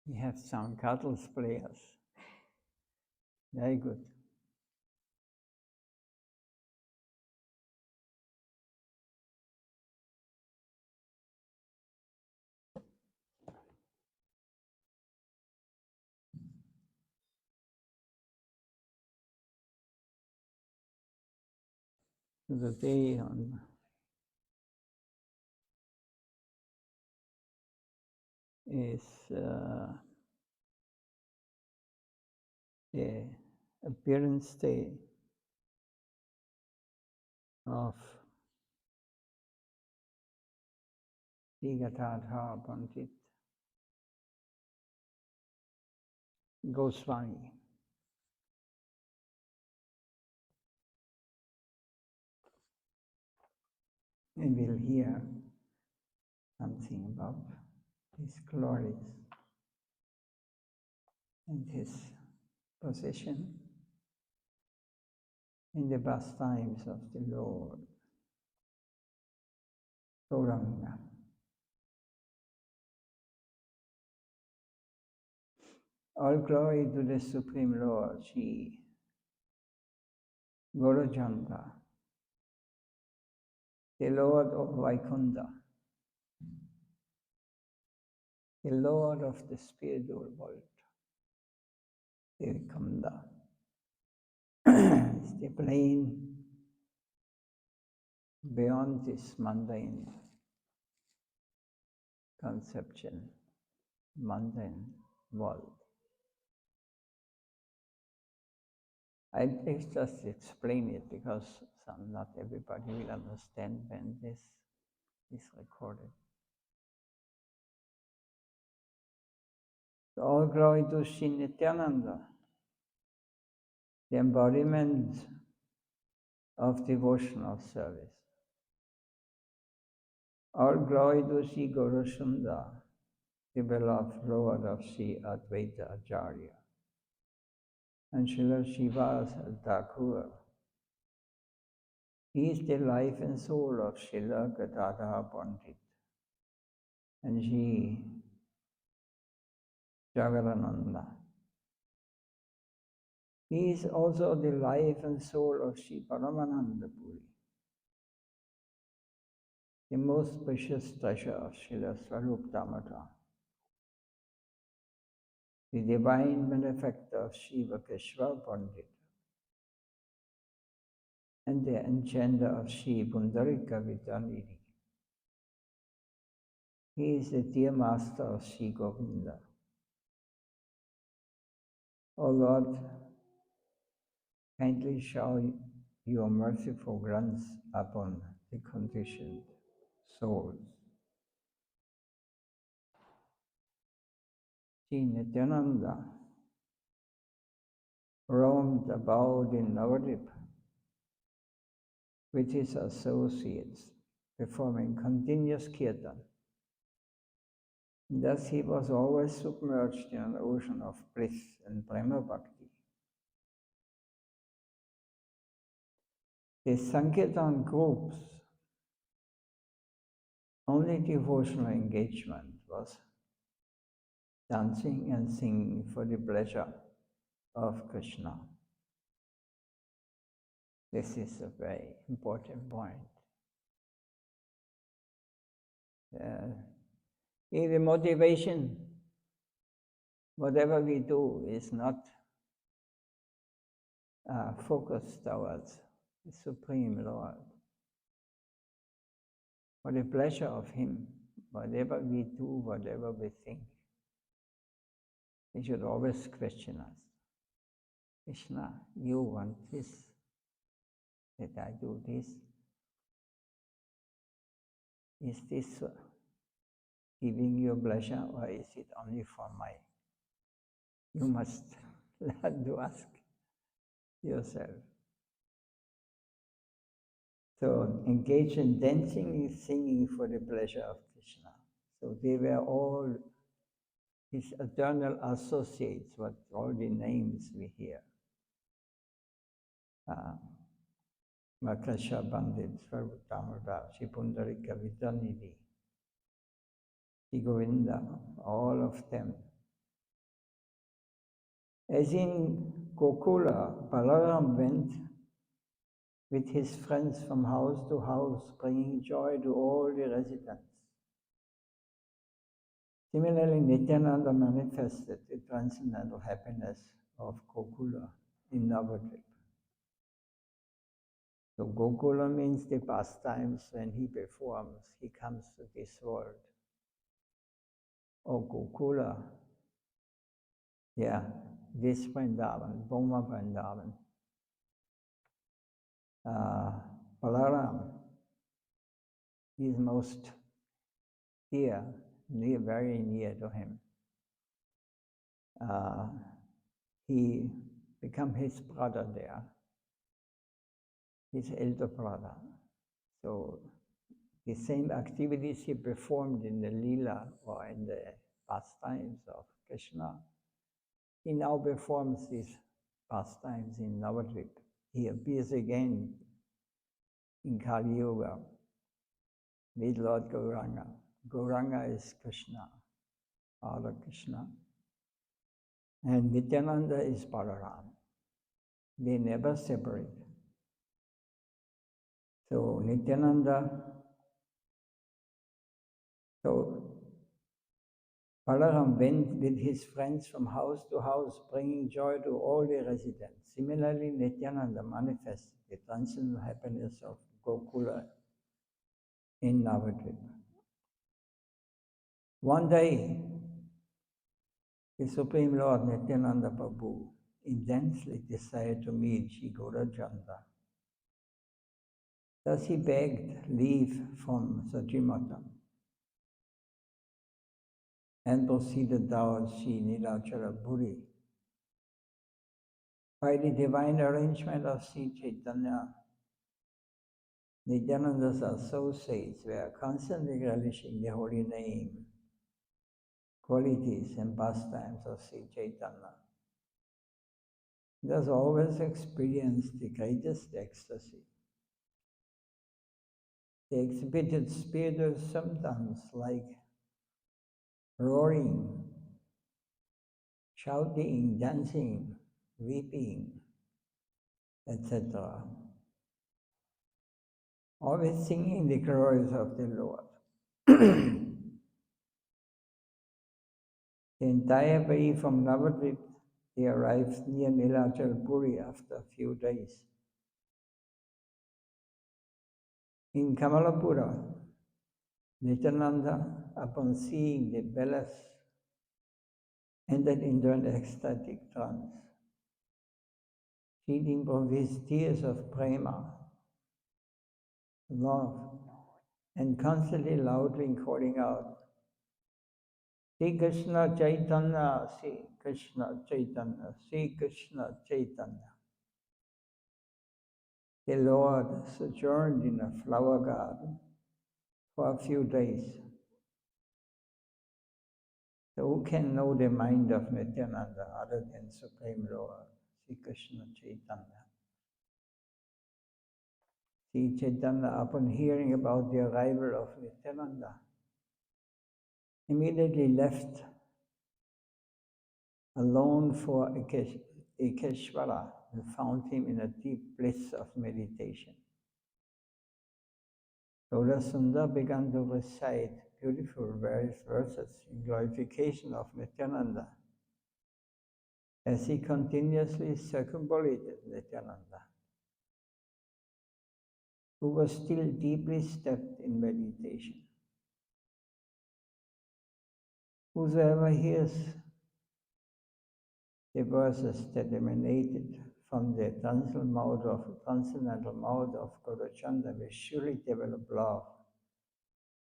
We have some Cattles players. Very good. The day on is the appearance day of Śrī Gadādhara Pandita Goswami. And we'll hear something about his glories and his position in the pastimes of the Lord Govinda. All glory to the Supreme Lord, Śrī Gadādhara, the Lord of Vaikuntha, the Lord of the spiritual world, the Vaikuntha. It's the plane beyond this mundane conception, mundane world. I just explain it because not everybody will understand when this is recorded. So all glory to Śrī Nityananda, the embodiment of devotional service. All glory to Śrī Gaurasundara, the beloved Lord of Śrī Advaita Acharya, and Srila Srivasa Thakur. He is the life and soul of Śrī Gadādhara Pandita and Śrī Jagadananda. He is also the life and soul of Śrī Paramananda Puri, the most precious treasure of Srila Swarup Damodar, the divine benefactor of Śrī Vakeshwara Pandita, and the enchanter of Śrī Pundarika Vidyamidhi. He is the dear master of Śrī Govinda. O Lord, kindly shower your merciful grants upon the conditioned souls. Śrī Nityananda roamed about in Navadvip with his associates, performing continuous kirtan. Thus he was always submerged in an ocean of bliss and prema bhakti. The Sankirtan groups' only devotional engagement was dancing and singing for the pleasure of Krishna. This is a very important point. The motivation, whatever we do, is not focused towards the Supreme Lord. For the pleasure of Him, whatever we do, whatever we think, we should always question us. Krishna, you want this, that I do this? Is this giving you pleasure, or is it only for my? You must learn to ask yourself. So engage in dancing and singing for the pleasure of Krishna. So they were all his eternal associates, what all the names we hear. Makasha Bandit, Sarvatamada, Śrī Pundarika Vidyamidhi, Śrī Govinda, all of them As in Gokula, Balaram went with his friends from house to house, bringing joy to all the residents. Similarly, Nityananda manifested the transcendental happiness of Gokula in Navadvip. So Gokula means the pastimes when he performs, he comes to this world. Or Gokula, yeah, this Vrindavan, Bhoma Vrindavan. Balaram is most dear, very near to him. He became his brother there, his elder brother. So the same activities he performed in the Lila or in the pastimes of Krishna, he now performs these pastimes in Navadvip. He appears again in Kali Yuga with Lord Gauranga. Gauranga is Krishna, Father Krishna. And Nityananda is Balaram. They never separate. So Nityananda, so Balaram went with his friends from house to house, bringing joy to all the residents. Similarly, Nityananda manifested the transcendental happiness of Gokula in Navadvip. One day, the Supreme Lord Nityananda Prabhu intensely desired to meet Śrī Gadādhara. Thus he begged leave from Sajimatam and proceeded down Śrī Nilacharapuri. By the divine arrangement of Sri Chaitanya, Nityananda's associates were constantly relishing the holy name, qualities and pastimes of Sri Chaitanya. Thus always experienced the greatest ecstasy. They exhibited spiritual symptoms like roaring, shouting, dancing, weeping, etc. Always singing the glories of the Lord. The entire way from Navadvip, they arrived near Nilacharapuri after a few days. In Kamalapura, Nityananda, upon seeing the palace, entered into an ecstatic trance, shedding from his tears of prema, love, and constantly loudly calling out, Sri Krishna Chaitanya, Sri Krishna Chaitanya, Sri Krishna Chaitanya. The Lord sojourned in a flower garden for a few days. So who can know the mind of Nityananda other than Supreme Lord, Sri Krishna Chaitanya? Sri Chaitanya, upon hearing about the arrival of Nityananda, immediately left alone for Ekeshvara and found him in a deep bliss of meditation. Goda Sundar began to recite beautiful various verses in glorification of Nityananda as he continuously circumambulated Nityananda, who was still deeply steeped in meditation. Whosoever hears the verses that emanated from the transcendental mouth of Gaurachandra will surely develop love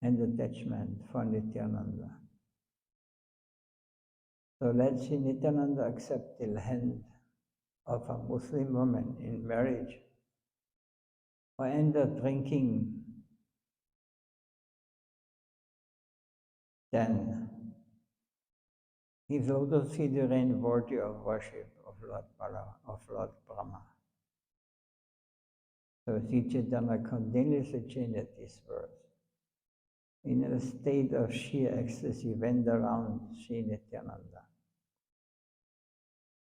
and attachment for Nityananda. So let Sri Nityananda accept the hand of a Muslim woman in marriage or end up drinking, then his lotus feet remain worthy of worship of Lord Brahma. So Sri Chaitanya continuously chanted this verse. In a state of sheer ecstasy, went around Sri Nityananda.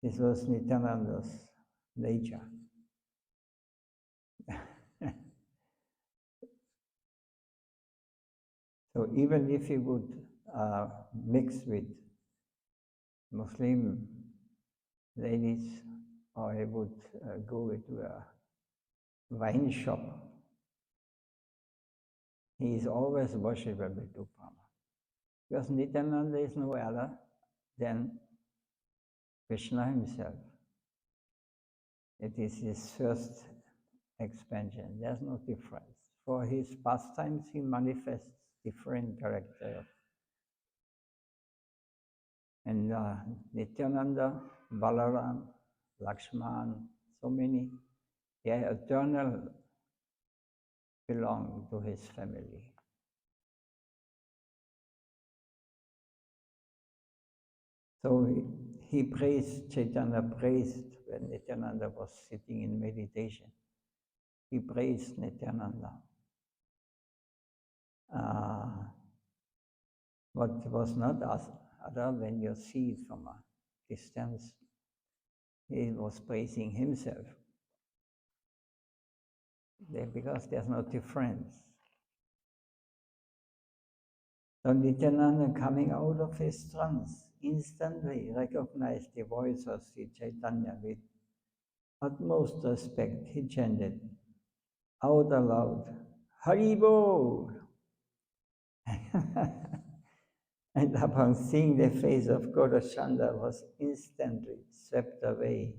This was Nityananda's nature. So even if he would mix with Muslim ladies, or he would go into a wine shop, he is always worshipable to Brahma. Because Nityananda is no other than Krishna himself. It is his first expansion. There's no difference. For his pastimes, he manifests different characters. And Nityananda, Balaram, Lakshman, so many, they are eternal, belong to his family. So he praised, Chaitanya praised when Nityananda was sitting in meditation. He praised Nityananda. What was not other when you see it from a distance, he was praising himself. Because there's no difference. So Nityananda, coming out of his trance, instantly recognized the voice of Sri Chaitanya with utmost respect. He chanted out aloud, Hari Bol! And upon seeing the face of Gaurachandra was instantly swept away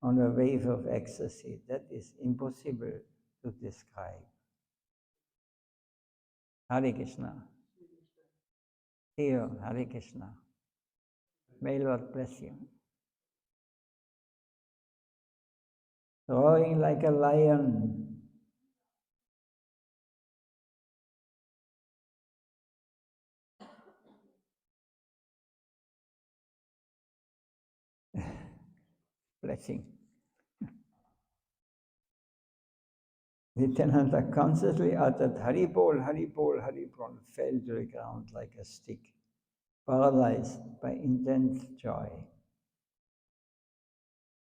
on a wave of ecstasy that is impossible to describe. Hare Krishna. Here, Hare Krishna. May Lord bless you. Roaring like a lion. Blessing. Nityananda consciously uttered Hari Bol, Hari Bol, Hari Bol, fell to the ground like a stick, paralyzed by intense joy.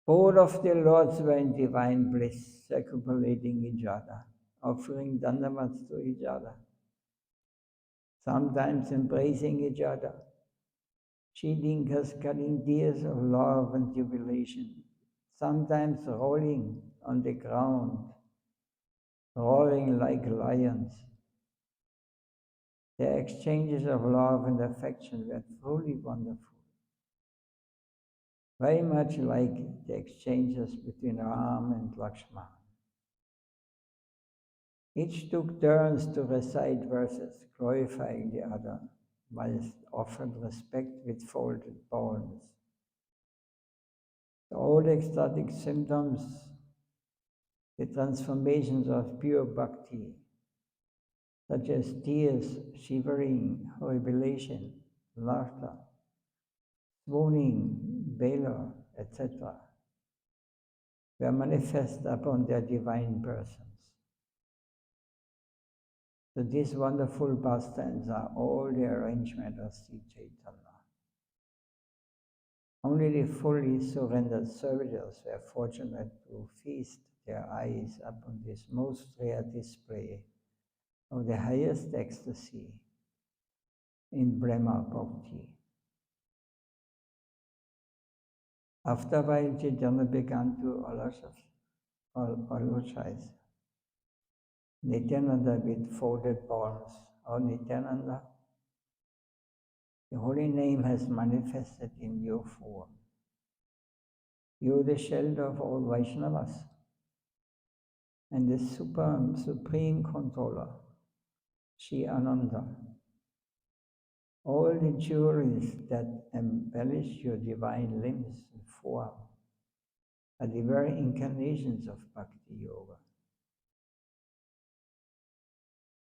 Both of the lords were in divine bliss, circumambulating each other, offering dandavats to each other, sometimes embracing each other, shedding cascading tears of love and jubilation, sometimes rolling on the ground, roaring like lions. Their exchanges of love and affection were truly wonderful, very much like the exchanges between Ram and Lakshman. Each took turns to recite verses, glorifying the other, whilst offered respect with folded palms. All ecstatic symptoms, the transformations of pure bhakti, such as tears, shivering, horripilation, laughter, swooning, valor, etc., were manifest upon their divine persons. So these wonderful pastimes are all the arrangement of Sri Chaitanya. Only the fully surrendered servitors were fortunate to feast their eyes upon this most rare display of the highest ecstasy in Brahma Bhakti. After a while, Chaitanya began to apologize. Nityananda with folded palms, "O Nityananda, the holy name has manifested in your form. You are the shelter of all Vaishnavas and the supreme controller, Shri Ananda. All the jewelries that embellish your divine limbs and form are the very incarnations of Bhakti Yoga.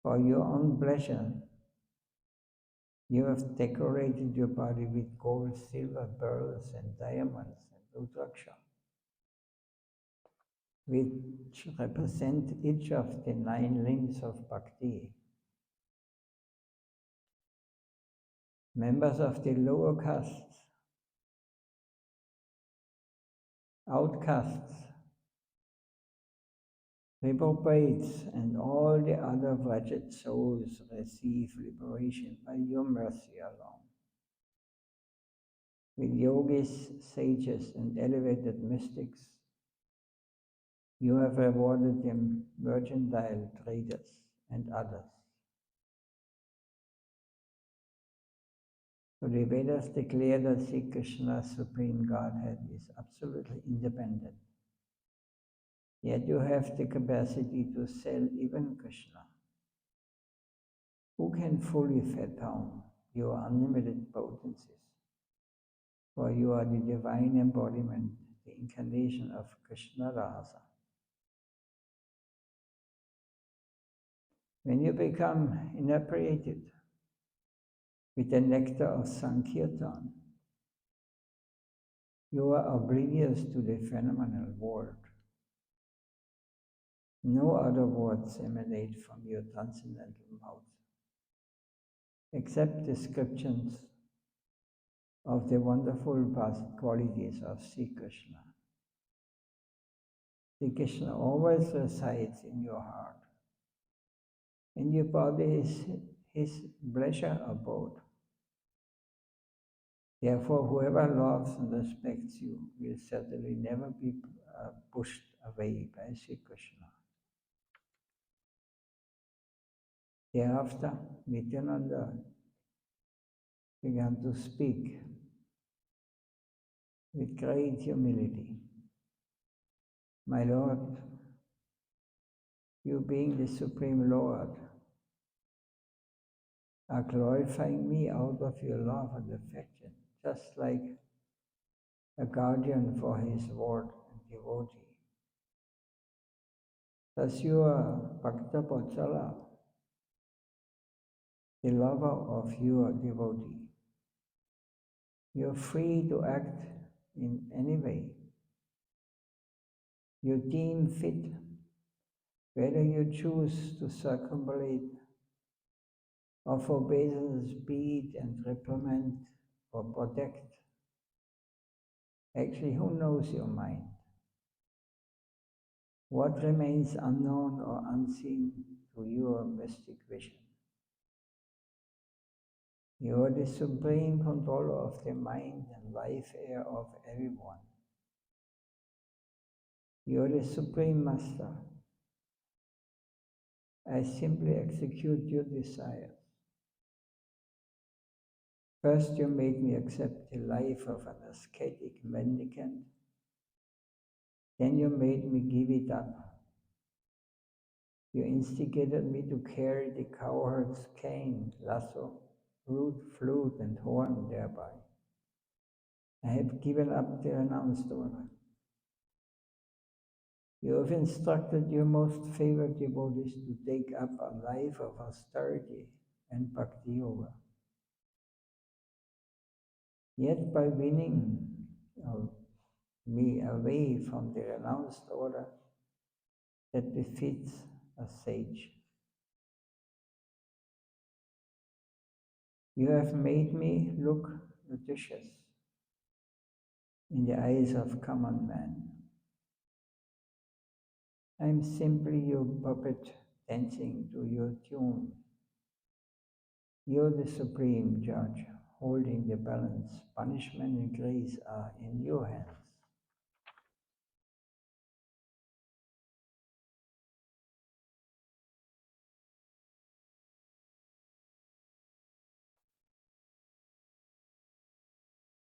For your own pleasure, you have decorated your body with gold, silver, pearls, and diamonds, and rudraksha, which represent each of the 9 limbs of Bhakti. Members of the lower castes outcasts, reprobates, and all the other wretched souls receive liberation by your mercy alone. With yogis, sages, and elevated mystics, you have rewarded them mercantile traders and others. So the Vedas declare that Sri Krishna's Supreme Godhead is absolutely independent. Yet you have the capacity to sell even Krishna. Who can fully fathom your unlimited potencies? For you are the divine embodiment, the incarnation of Krishna Rasa. When you become inebriated with the nectar of Sankirtan, you are oblivious to the phenomenal world. No other words emanate from your transcendental mouth, except descriptions of the wonderful qualities of Sri Krishna. Sri Krishna always resides in your heart, and your body is his pleasure abode. Therefore, whoever loves and respects you will certainly never be pushed away by Sri Krishna. Thereafter, Nityananda began to speak with great humility. My Lord, you being the Supreme Lord, are glorifying me out of your love and affection, just like a guardian for his ward and devotee. Thus you are Bhakta Vatsala, the lover of your devotee. You are free to act in any way you deem fit, whether you choose to circumambulate or for obeisance, beat and reprimand or protect. Actually, who knows your mind? What remains unknown or unseen to your mystic vision? You are the supreme controller of the mind and life air of everyone. You are the supreme master. I simply execute your desires. First, you made me accept the life of an ascetic mendicant. Then you made me give it up. You instigated me to carry the cowherd's cane, lasso, root, flute, and horn thereby. I have given up the renounced order. You have instructed your most favored devotees to take up a life of austerity and bhakti yoga. Yet by winning me away from the renounced order that befits a sage, you have made me look ludicrous in the eyes of common man. I am simply your puppet dancing to your tune. You are the supreme judge, holding the balance. Punishment and grace are in your hands.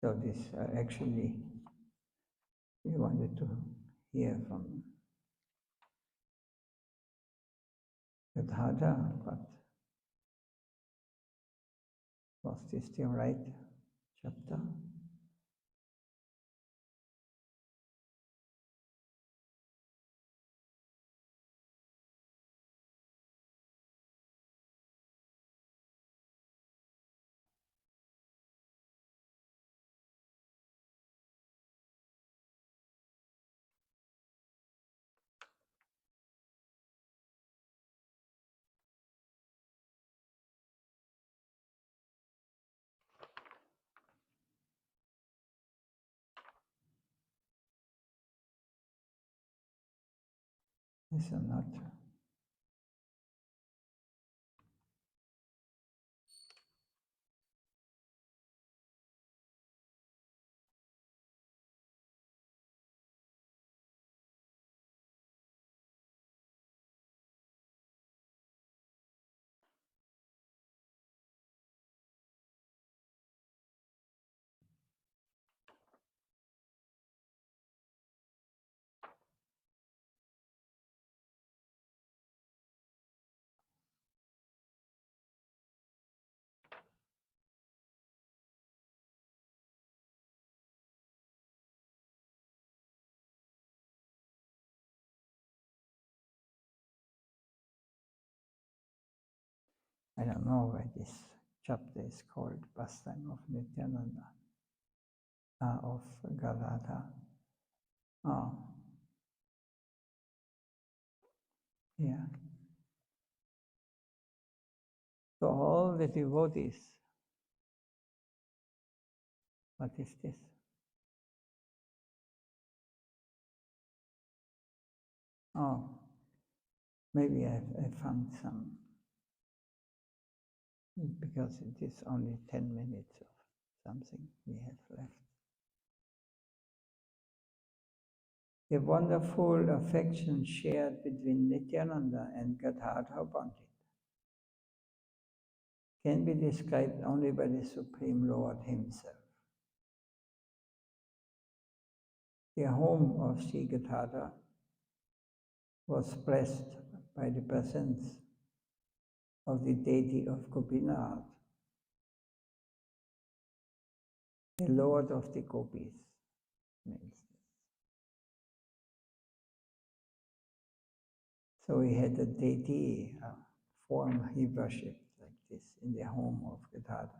So this actually, we wanted to hear from Radha, but was this the right chapter? so not. I don't know why this chapter is called Pastime of Nityananda, of Gadadhara. Oh, yeah. So all the devotees, what is this? Oh, maybe I found some, because it is only 10 minutes of something we have left. The wonderful affection shared between Nityananda and Gadadhara Pandita can be described only by the Supreme Lord Himself. The home of Śrī Gadādhara was blessed by the presence of the deity of Govinda, the Lord of the Gopis. So he had a deity form he worshipped like this in the home of Gadadhara,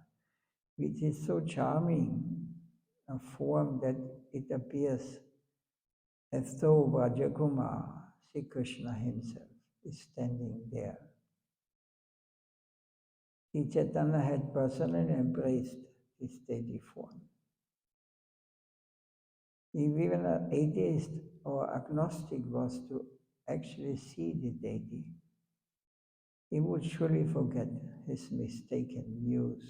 which is so charming, a form that it appears as though Vrajakumar, Sri Krishna himself, is standing there. Sri Chaitanya had personally embraced this deity form. If even an atheist or agnostic was to actually see the deity, he would surely forget his mistaken views.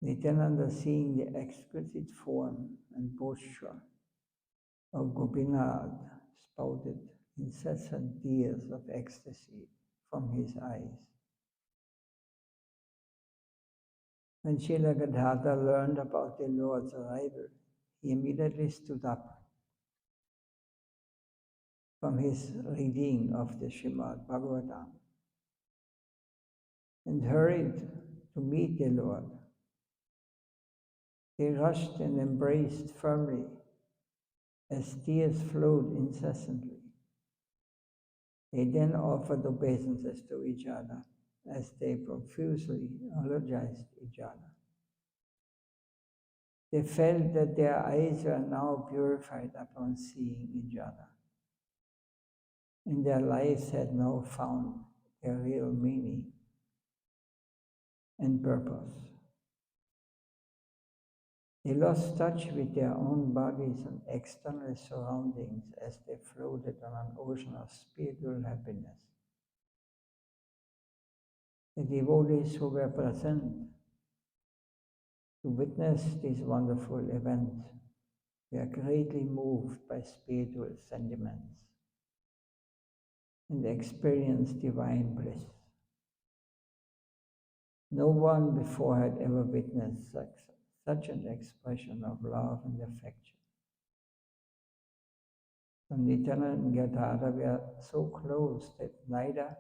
Nityananda, seeing the exquisite form and posture of Gopinath, spouted incessant tears of ecstasy from his eyes. When Śrī Gadādhara learned about the Lord's arrival, he immediately stood up from his reading of the Srimad Bhagavatam and hurried to meet the Lord. He rushed and embraced firmly as tears flowed incessantly. They then offered obeisances to each other as they profusely eulogized each other. They felt that their eyes were now purified upon seeing each other, and their lives had now found their real meaning and purpose. They lost touch with their own bodies and external surroundings as they floated on an ocean of spiritual happiness. The devotees who were present to witness this wonderful event were greatly moved by spiritual sentiments and experienced divine bliss. No one before had ever witnessed such an expression of love and affection. So Nityananda and Gadadhara were so close that neither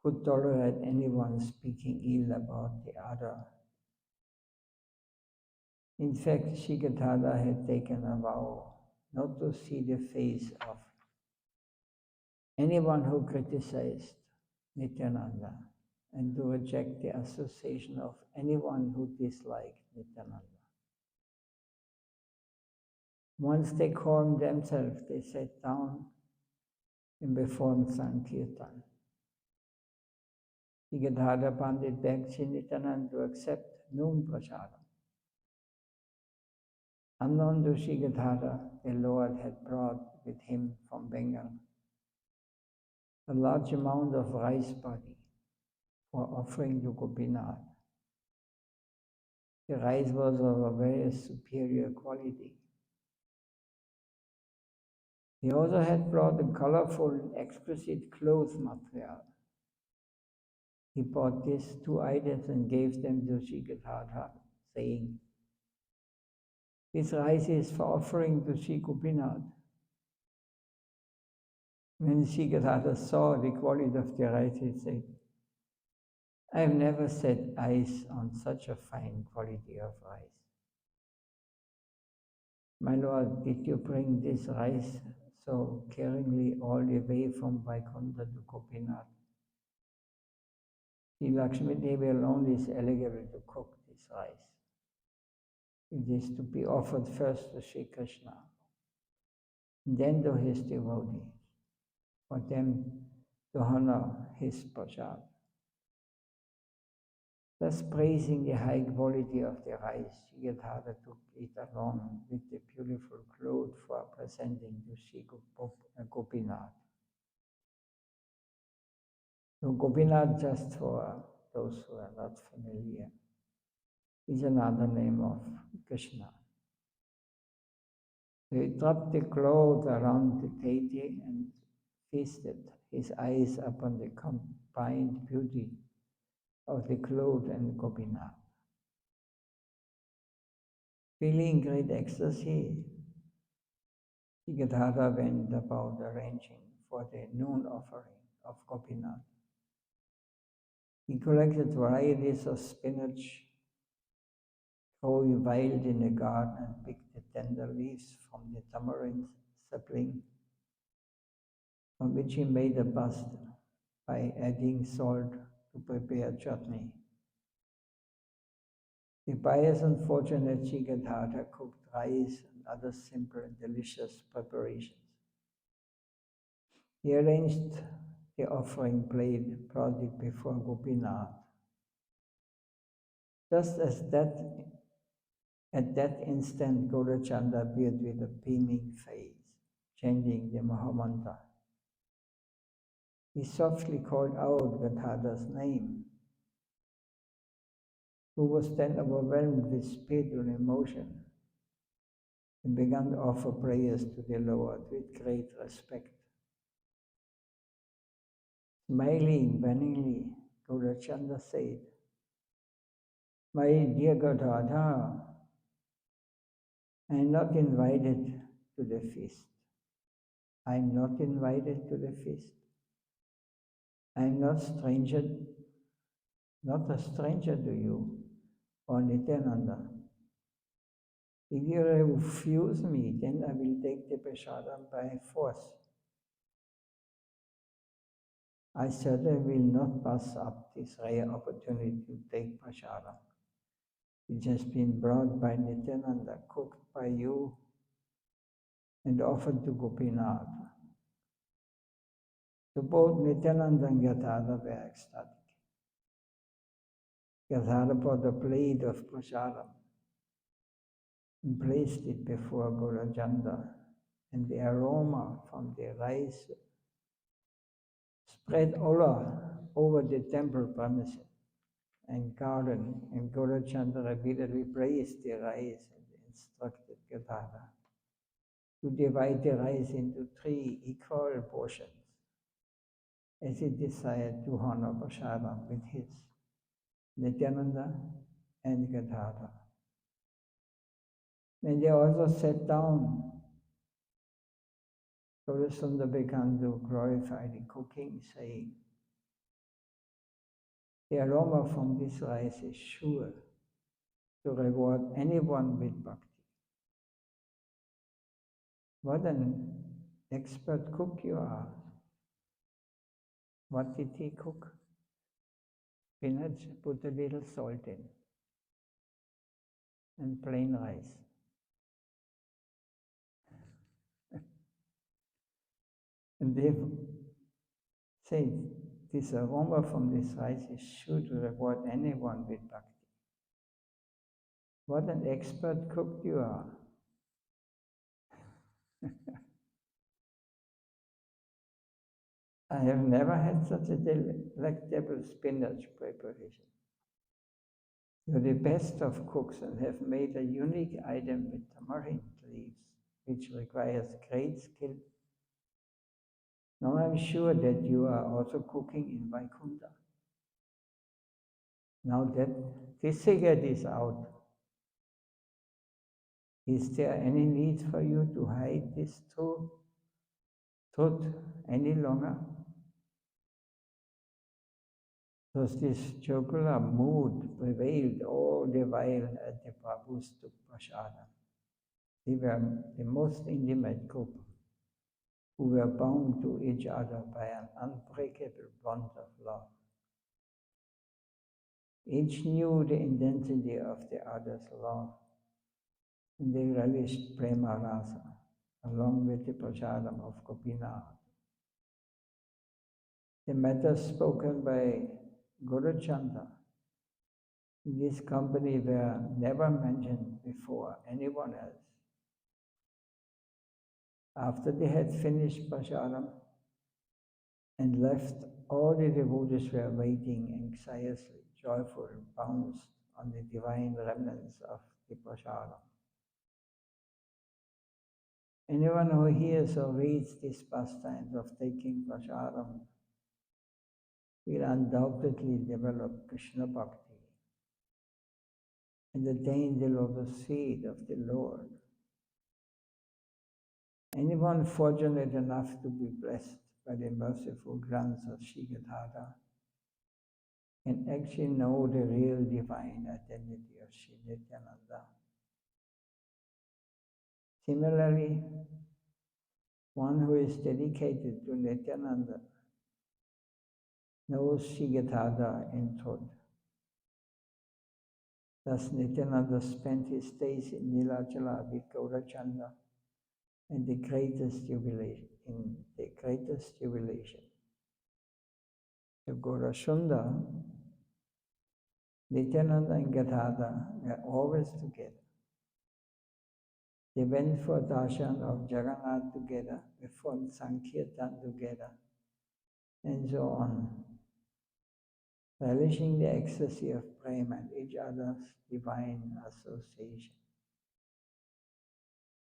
could tolerate anyone speaking ill about the other. In fact, Śrī Gadādhara had taken a vow not to see the face of anyone who criticized Nityananda and to reject the association of anyone who disliked Nityananda. Once they calmed themselves, they sat down and performed Sankirtan. Śrī Gadādhara Pandita begged Sri Nityananda to accept noon prasadam. Unknown to Śrī Gadādhara, the Lord had brought with him from Bengal a large amount of rice paddy for offering to Gopinath. The rice was of a very superior quality. He also had brought a colorful, exquisite cloth material. He bought these two items and gave them to Śrī Gadādhara, saying, "This rice is for offering to Śrī Gopinath." When Śrī Gadādhara saw the quality of the rice, he said, "I have never set eyes on such a fine quality of rice. My Lord, did you bring this rice so caringly all the way from Vaikuntha to Gopinath? The Lakshmi Devi alone is eligible to cook this rice. It is to be offered first to Sri Krishna, and then to his devotees, for them to honor his prasad." Thus praising the high quality of the rice, Śrī Gadādhara took it along with the beautiful cloth for presenting to Sri Gopinath. So Gopinath, just for those who are not familiar, is another name of Krishna. So he dropped the cloth around the deity and feasted his eyes upon the combined beauty of the cloth and Gopinath. Feeling great ecstasy, Śrī Gadādhara went about arranging for the noon offering of Gopinath. He collected varieties of spinach growing wild in the garden and picked the tender leaves from the tamarind sapling, from which he made a pasta by adding salt to prepare chutney. The pious and fortunate Śrī Gadādhara cooked rice and other simple and delicious preparations. He arranged the offering plate, brought it before Gopinath. Just as at that instant, Gaurachandra appeared with a beaming face, chanting the Mahamantra. He softly called out Gadadhara's name, who was then overwhelmed with spiritual emotion and began to offer prayers to the Lord with great respect. Smiling winningly, Gaurachandra said, "My dear Gadadhara, I am not invited to the feast. I am not invited to the feast. I am not a stranger to you or Nityananda. If you refuse me, then I will take the prasadam by force. I certainly will not pass up this rare opportunity to take prasadam, which has been brought by Nityananda, cooked by you, and offered to Gopinath." So both Nityananda and Gadadhara were ecstatic. Gadadhara brought a plate of prasadam and placed it before Gaurachandra, and the aroma from the rice spread all over the temple premises and garden, and Gaurachandra repeatedly praised the rice and instructed Gadadhara to divide the rice into 3 equal portions, as he desired to honor prasadam with his Nityananda and Gadadhara. When they also sat down, Gaurasundar began to glorify the cooking, saying, "The aroma from this rice is sure to reward anyone with bhakti." What an expert cook you are. What did he cook? Spinach, put a little salt in, and plain rice. And they say, this aroma from this rice is sure to reward anyone with bhakti. What an expert cook you are. I have never had such a delectable spinach preparation. You're the best of cooks and have made a unique item with tamarind leaves, which requires great skill. Now I'm sure that you are also cooking in Vaikuntha. Now that this secret is out, is there any need for you to hide this truth any longer? Thus this jocular mood prevailed all the while at the Prabhu's took prasadam. They were the most intimate group, who were bound to each other by an unbreakable bond of love. Each knew the intensity of the other's love, and they relished prema rasa, along with the prasadam of Gopinath. The matters spoken by Guru Chanda in this company were never mentioned before anyone else. After they had finished prasadam and left, all the devotees were waiting anxiously, joyful, pounced on the divine remnants of the prasadam. Anyone who hears or reads these pastimes of taking prasadam will undoubtedly develop Krishna Bhakti and attain the lotus feet of the Lord. Anyone fortunate enough to be blessed by the merciful glance of Śrī Gadādhara can actually know the real divine identity of Śrī Nityananda. Similarly, one who is dedicated to Nityananda knows Śrī Gadādhara in truth. Thus Nityananda spent his days in Nilachala with Gaurachandra in the greatest jubilation. To Gaurasundar, Nityananda and Gadadhara were always together. They went for darshan of Jagannath together, performed Sankirtan together, and so on, relishing the ecstasy of prema and each other's divine association.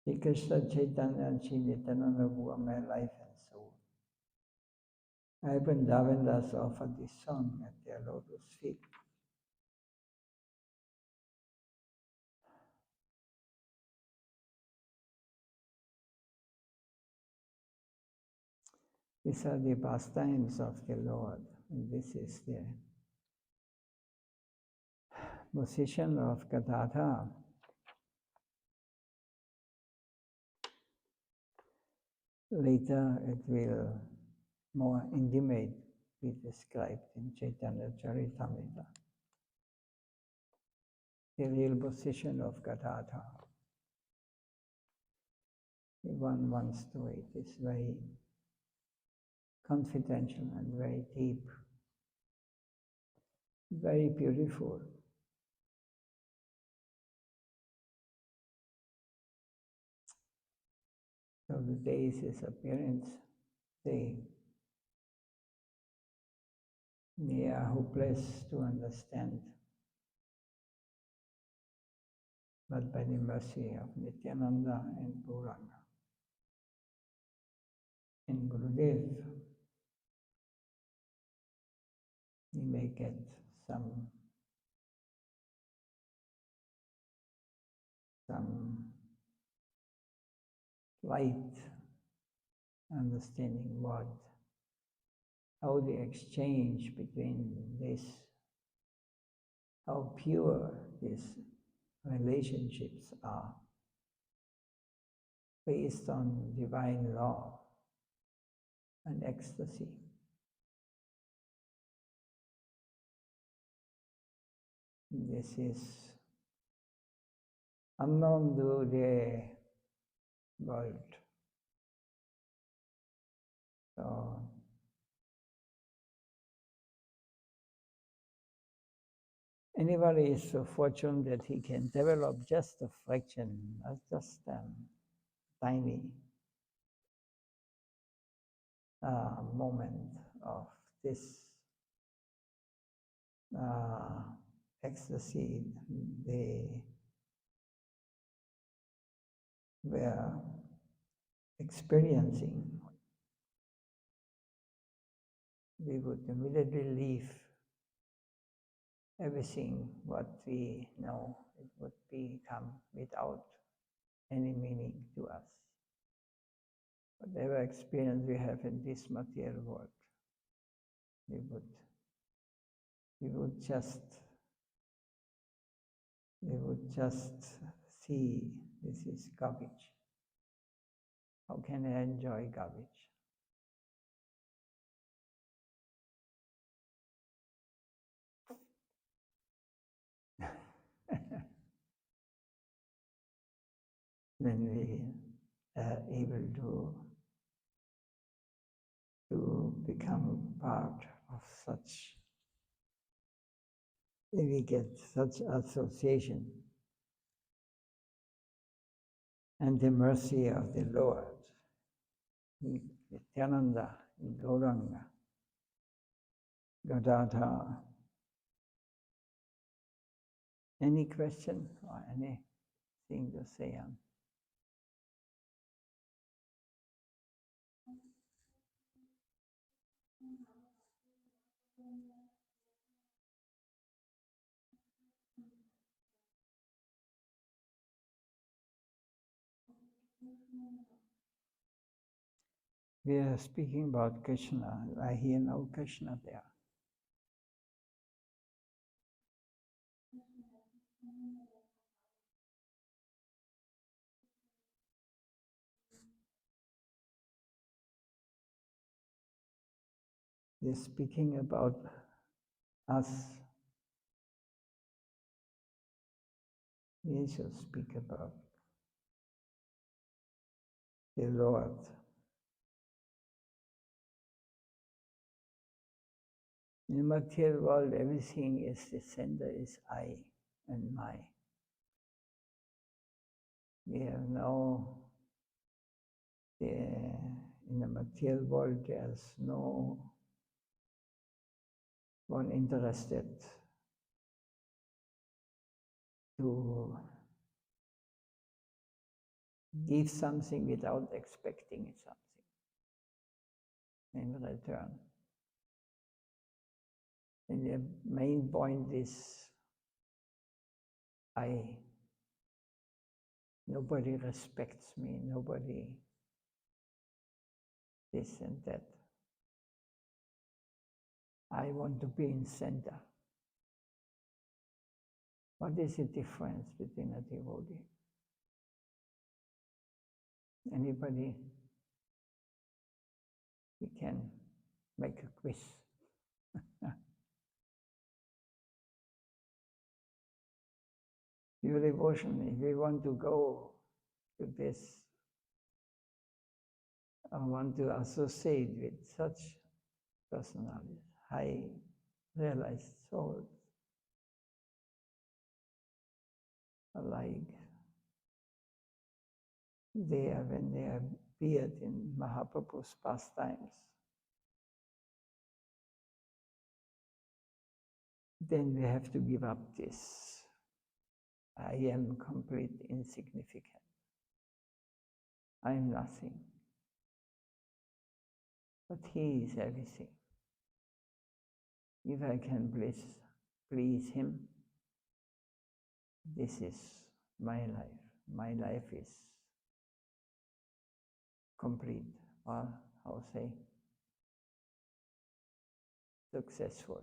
Sri Krishna Chaitanya and Sri Nityananda were my life and soul. I Vrindavan Das offered this song at their lotus feet. These are the pastimes of the Lord, and this is the position of Gadadhara. Later it will more intimate be described in Chaitanya Charitamrita. The real position of Gadadhara. If one wants to read, it's very confidential and very deep, very beautiful. So the day is his appearance day. They are hopeless to understand, but by the mercy of Nityananda and Gauranga and Gurudev, we may get some light understanding how the exchange between this, how pure these relationships are, based on divine law and ecstasy. This is unknown to the world. So, anybody is so fortunate that he can develop just a fraction, just tiny moment of this ecstasy, they were experiencing, we would immediately leave everything what we know. It would become without any meaning to us. Whatever experience we have in this material world, we would just see this is garbage. How can I enjoy garbage? When we are able to become part of such, we get such association and the mercy of the Lord, Nityananda, Gauranga, Gadādhara. Any question or anything to say on? We are speaking about Krishna. I hear no Krishna there. They're speaking about us. We should speak about the Lord. In the material world, everything is the center is I and my. We have in the material world, there's no one interested to give something without expecting something in return. And the main point is nobody respects me, nobody this and that. I want to be in center. What is the difference between a devotee? Anybody? We can make a quiz. Pure devotion, if we want to go to this, I want to associate with such personalities, high realized souls, like when they appeared in Mahaprabhu's pastimes, then we have to give up this. I am complete insignificant. I am nothing. But he is everything. If I can please him, this is my life. My life is complete, or how say, successful.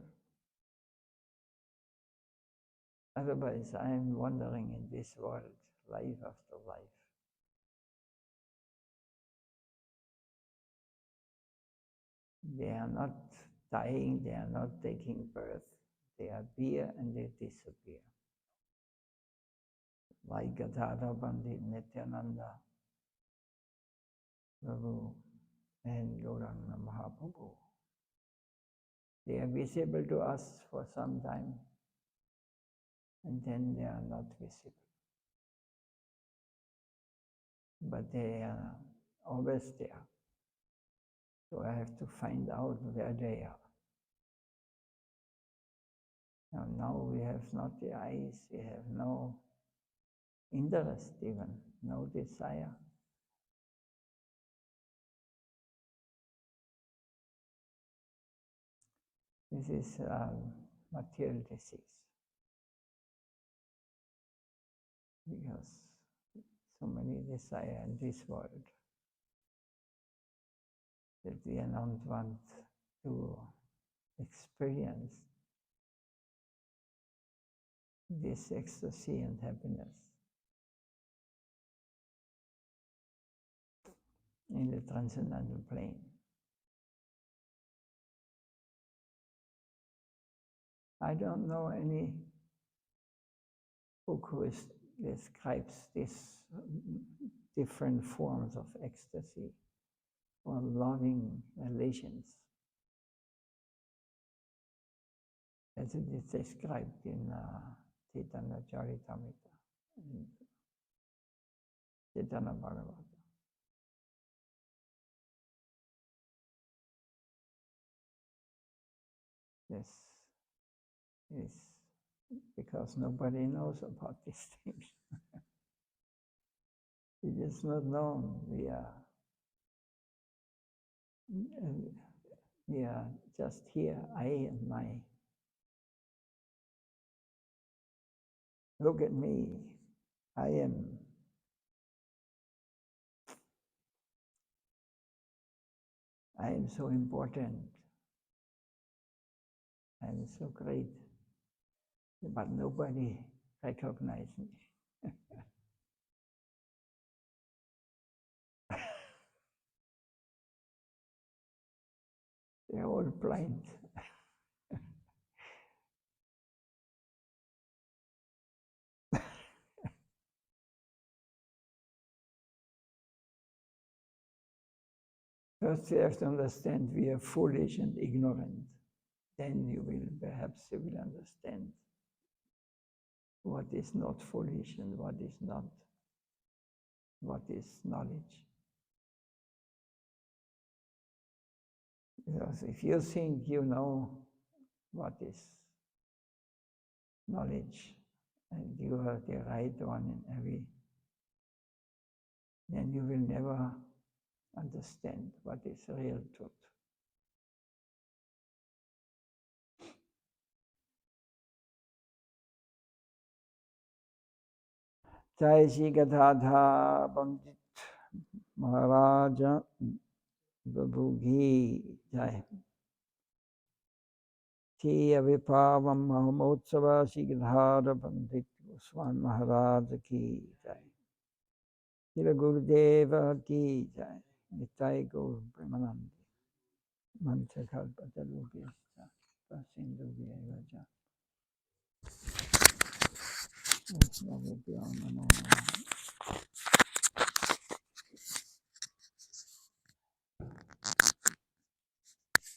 Otherwise, I am wandering in this world, life after life. They are not dying, they are not taking birth. They appear and they disappear. Like Gadādhara Pandita, Nityananda, Prabhu, and Gauranga Mahaprabhu. They are visible to us for some time, and then they are not visible. But they are always there. So I have to find out where they are. Now we have not the eyes, we have no interest even, no desire. This is material disease. Because so many desire in this world that we don't want to experience this ecstasy and happiness in the transcendental plane. I don't know any book who describes these different forms of ecstasy or loving relations as it is described in Chaitanya Charitamrita and Chaitanya Bhagavata. This is because nobody knows about these things. It is not known. We are just here, I and my. Look at me, I am. I am so important. I am so great. But nobody recognizes me. They're all blind. First you have to understand we are foolish and ignorant. Then you will understand what is not foolish and what is not, what is knowledge. Because if you think you know what is knowledge and you are the right one in every, then you will never understand what is real truth. Śrī Gadādhara Pandita Maharaj Babhugi Jai. Tiya Vipavam Mahamotsava Śrī Gadādhara Pandita Goswami Maharaj ki Jai. Śrī Gurudeva ki Jai. Nitai Gaur Premanandi. Manchakalpatarubhyascha Prasindubhyeva Vaishnavabhyo Namo Namaha.